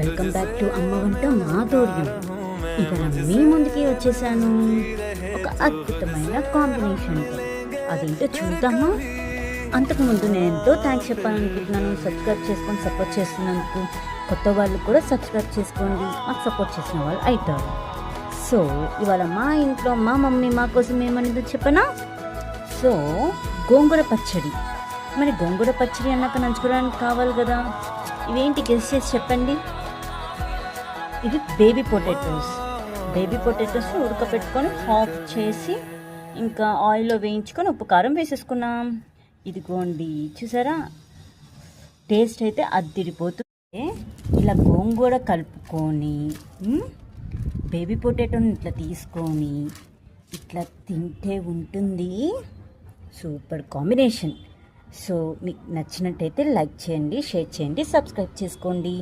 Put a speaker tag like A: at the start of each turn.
A: Welcome back to అమ్మ వంట మాధుర్యం. ఇవాళ మీ ముందుకి వచ్చేసాను ఒక అద్భుతమైన కాంబినేషన్తో. అదేంటో చూద్దామా? అంతకుముందు నేను ఎంతో థ్యాంక్స్ చెప్పాలనుకుంటున్నాను. సబ్స్క్రైబ్ చేసుకొని సపోర్ట్ చేస్తున్నందుకు. కొత్త వాళ్ళు కూడా సబ్స్క్రైబ్ చేసుకోండి, మాకు సపోర్ట్ చేసిన వాళ్ళు అవుతారు. సో ఇవాళ మా ఇంట్లో మా మమ్మీ మా కోసం ఏమనేది చెప్పనా? సో గోంగూర పచ్చడి. మరి గోంగూర పచ్చడి అన్నాక నంచుకోవడానికి కావాలి కదా. ఇవేంటి గెస్ చేసి చెప్పండి. ఇది బేబీ పొటాటోస్ ఉడకపెట్టుకొని హాఫ్ చేసి ఇంకా ఆయిల్లో వేయించుకొని ఉప్పు కారం వేసేసుకున్నాం. ఇదిగోండి, చూసారా? టేస్ట్ అయితే అద్దిరిపోతుంది. ఇలా గోంగూర కలుపుకొని బేబీ పొటాటోని ఇట్లా తీసుకొని ఇట్లా తింటే ఉంటుంది సూపర్ కాంబినేషన్. సో మీకు నచ్చినట్టయితే లైక్ చేయండి, షేర్ చేయండి, సబ్స్క్రైబ్ చేసుకోండి.